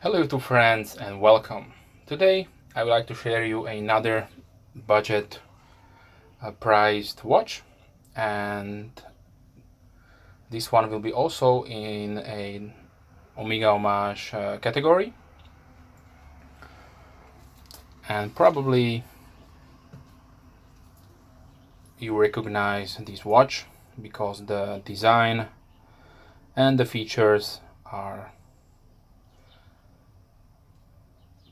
Hello YouTube friends and welcome. Today I would like to share you another budget priced watch, and this one will be also in a Omega homage category, and probably you recognize this watch because the design and the features are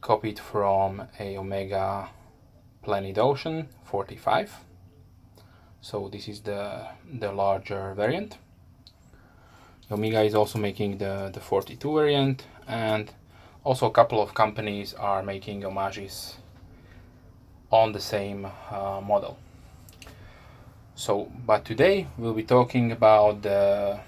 copied from a Omega Planet Ocean 45. So this is the larger variant. Omega is also making the 42 variant, and also a couple of companies are making homages on the same model. So, but today we'll be talking about the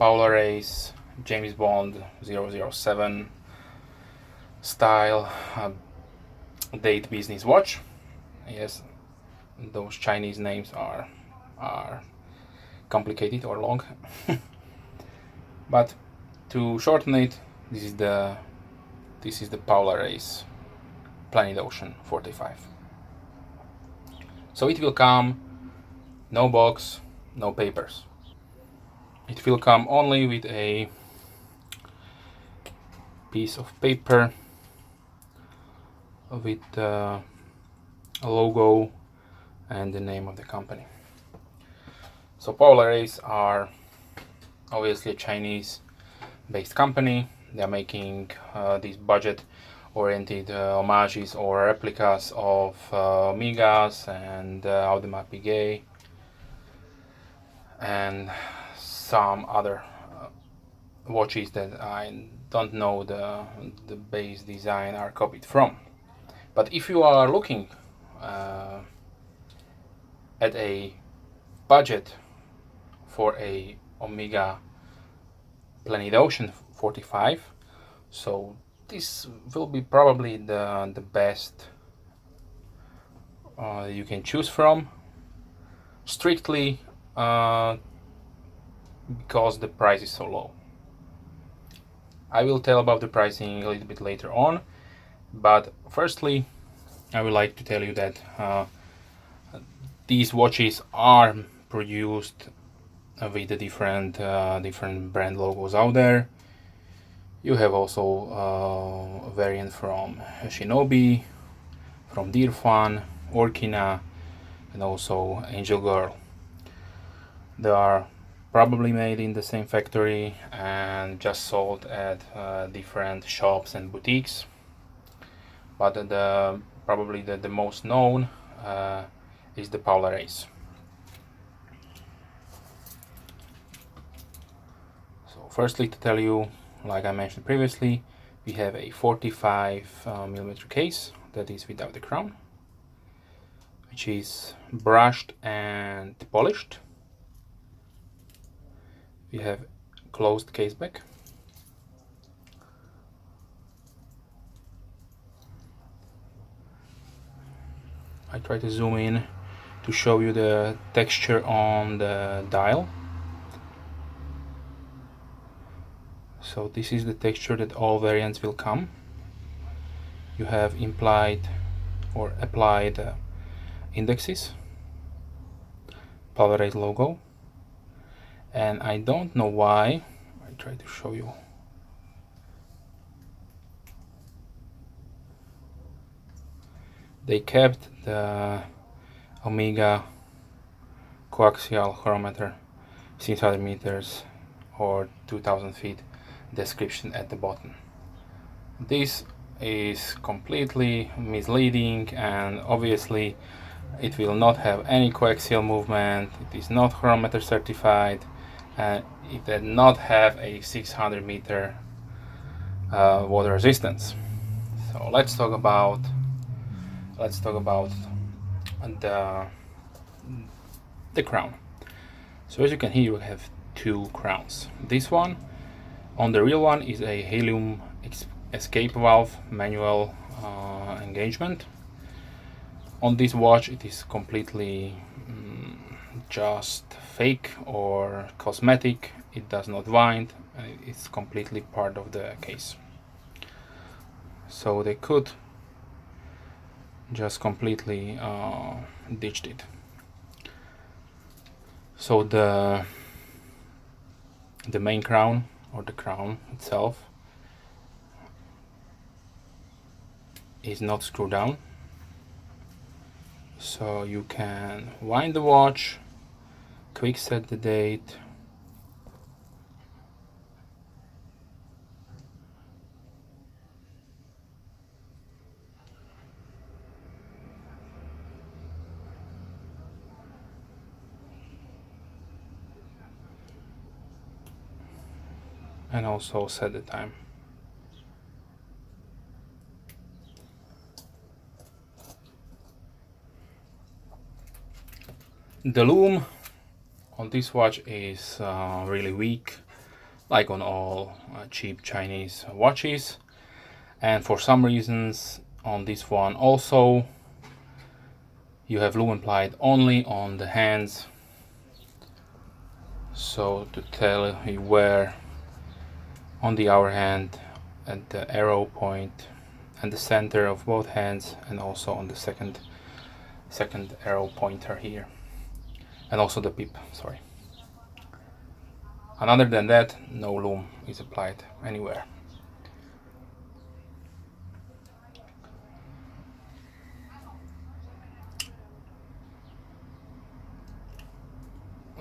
PAULAREIS James Bond 007 style date business watch. Yes, those Chinese names are complicated or long. But to shorten it, this is the PAULAREIS Planet Ocean 45. So it will come no box, no papers. It will come only with a piece of paper with a logo and the name of the company. So PAULAREIS are obviously a Chinese based company. They are making these budget oriented homages or replicas of Omegas and Audemars Piguet and some other watches that I don't know the base design are copied from. But if you are looking at a budget for a Omega Planet Ocean 45, so this will be probably the best you can choose from, strictly because the price is so low. I will tell about the pricing a little bit later on, but firstly I would like to tell you that these watches are produced with the different brand logos out there. You have also a variant from Shinobi, from Dirfan, Orkina, and also Angel Girl. They are probably made in the same factory and just sold at different shops and boutiques. But probably the most known is the PAULAREIS. So firstly, to tell you, like I mentioned previously, we have a 45mm case that is without the crown, which is brushed and polished. We have closed case back. I try to zoom in to show you the texture on the dial. So this is the texture that all variants will come. You have implied or applied indexes, PAULAREIS logo, and I don't know why. I try to show you. They kept the Omega coaxial chronometer 600 meters or 2000 feet description at the bottom. This is completely misleading, and obviously it will not have any coaxial movement. It is not chronometer certified, and it did not have a 600 meter water resistance. So let's talk about the crown. So as you can hear, we have two crowns. This one, on the real one, is a helium escape valve manual engagement. On this watch it is completely just fake or cosmetic. It does not wind. It's completely part of the case. so they could just completely ditched it. So the main crown, or the crown itself, is not screwed down, so you can wind the watch, quick set the date, and also set the time. The lume on this watch is really weak, like on all cheap Chinese watches, and for some reasons on this one also you have lume applied only on the hands, so to tell you where on the hour hand, at the arrow point and the center of both hands, and also on the second arrow pointer here, and also the pip, sorry. And other than that, no lume is applied anywhere.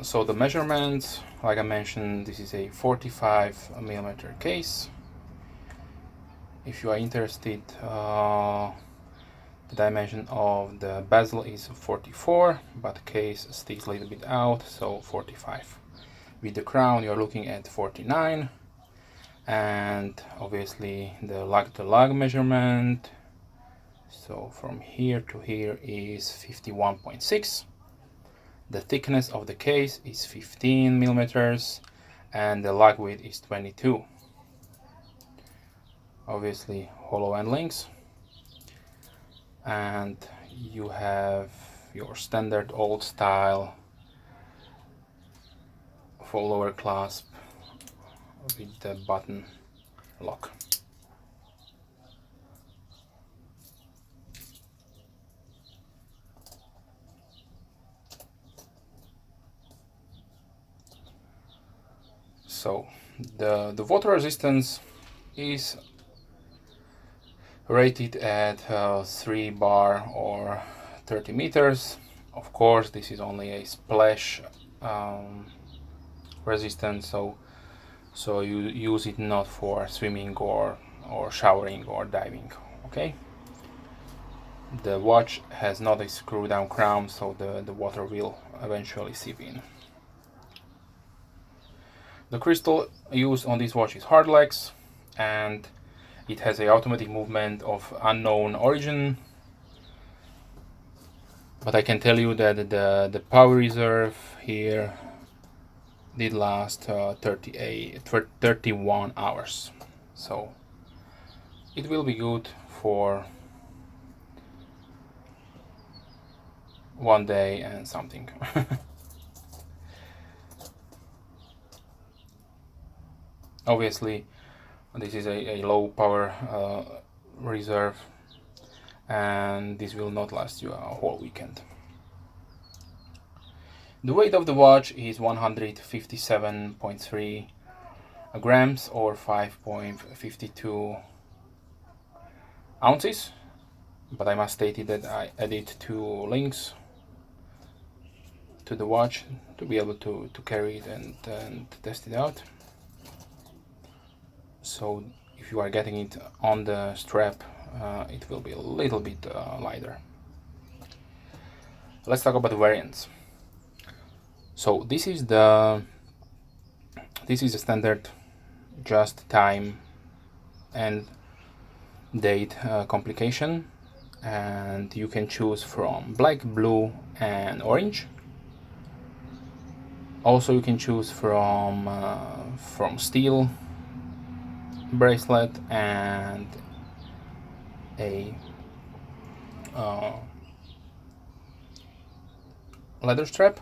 So the measurements, like I mentioned, this is a 45mm case. If you are interested, the dimension of the bezel is 44, but the case sticks a little bit out, so 45. With the crown you're looking at 49, and obviously the lug measurement, so from here to here is 51.6. The thickness of the case is 15mm, and the lug width is 22. Obviously hollow end links, and you have your standard old style follower clasp with the button lock. So the water resistance is rated at 3 bar or 30 meters. Of course, this is only a splash resistance, so you use it not for swimming or showering or diving. Okay. The watch has not a screw down crown, so the water will eventually seep in. The crystal used on this watch is Hardlex, and it has a automatic movement of unknown origin. But I can tell you that the power reserve here did last 31 hours. So it will be good for 1 day and something. Obviously, this is a low power reserve, and this will not last you a whole weekend. The weight of the watch is 157.3 grams or 5.52 ounces, but I must state that I added 2 links to the watch to be able to carry it and test it out. So if you are getting it on the strap, it will be a little bit lighter. Let's talk about the variants. So this is the standard just time and date complication, and you can choose from black, blue and orange. Also you can choose from steel bracelet and a leather strap,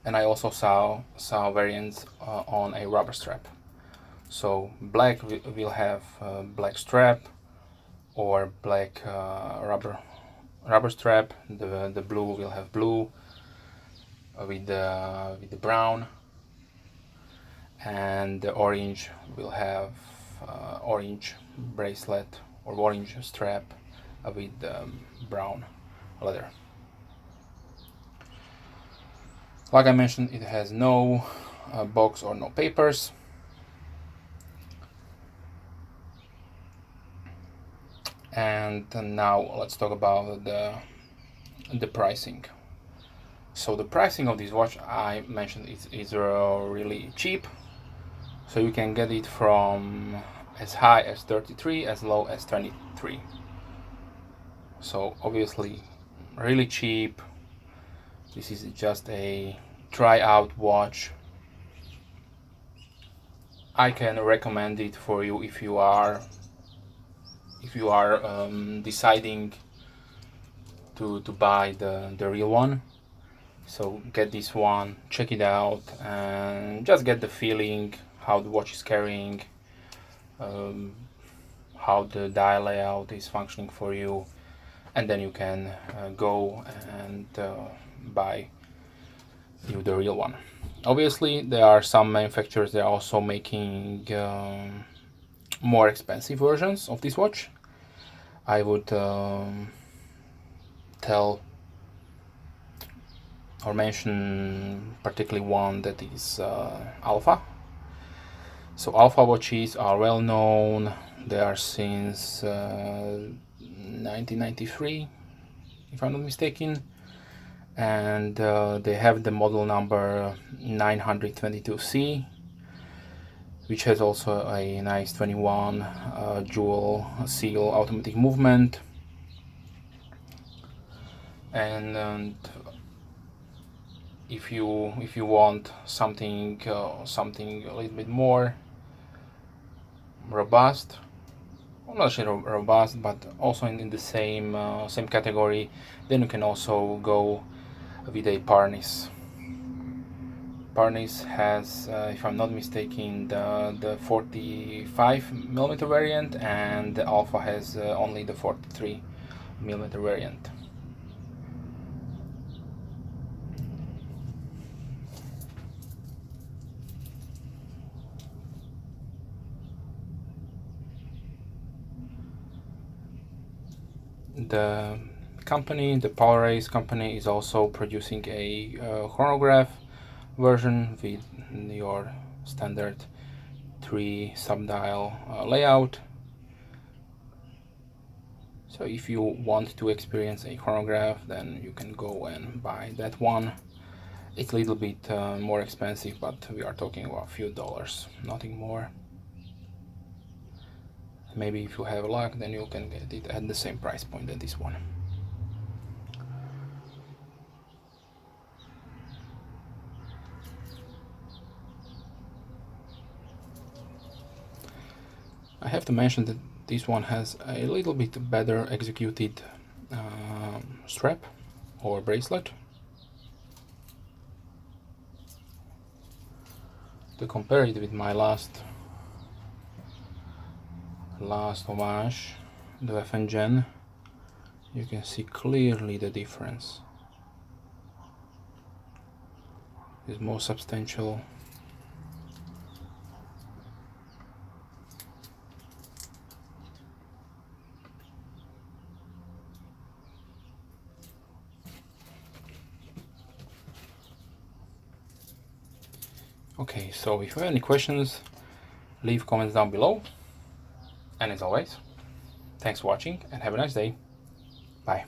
and I also saw variants on a rubber strap. So black will have black strap or black rubber strap. The blue will have blue with the brown, and the orange will have orange bracelet or orange strap with brown leather. Like I mentioned, it has no box or no papers. And now let's talk about the pricing. So the pricing of this watch, I mentioned, is really cheap. So you can get it from as high as 33, as low as 23. So obviously really cheap. This is just a try-out watch. I can recommend it for you if you are deciding to buy the real one. So get this one, check it out, and just get the feeling how the watch is carrying, how the dial layout is functioning for you, and then you can go and buy you the real one. Obviously there are some manufacturers that are also making more expensive versions of this watch. I would tell or mention particularly one that is Alpha. So Alpha watches are well known. They are since 1993, if I'm not mistaken, and they have the model number 922C, which has also a nice 21 dual seal automatic movement. And if you want something a little bit more robust, well, not sure robust, but also in the same category, then you can also go with a Parnis. Parnis has, if I'm not mistaken, the 45mm variant, and the Alpha has only the 43mm variant. The company, the PAULAREIS company, is also producing a chronograph version with your standard 3 subdial layout. So if you want to experience a chronograph, then you can go and buy that one. It's a little bit more expensive, but we are talking about a few dollars, nothing more. Maybe if you have luck, then you can get it at the same price point as this one. I have to mention that this one has a little bit better executed strap or bracelet. To compare it with my last homage, the FN Gen, you can see clearly the difference. It's more substantial. Okay, so if you have any questions, leave comments down below. And as always, thanks for watching and have a nice day. Bye.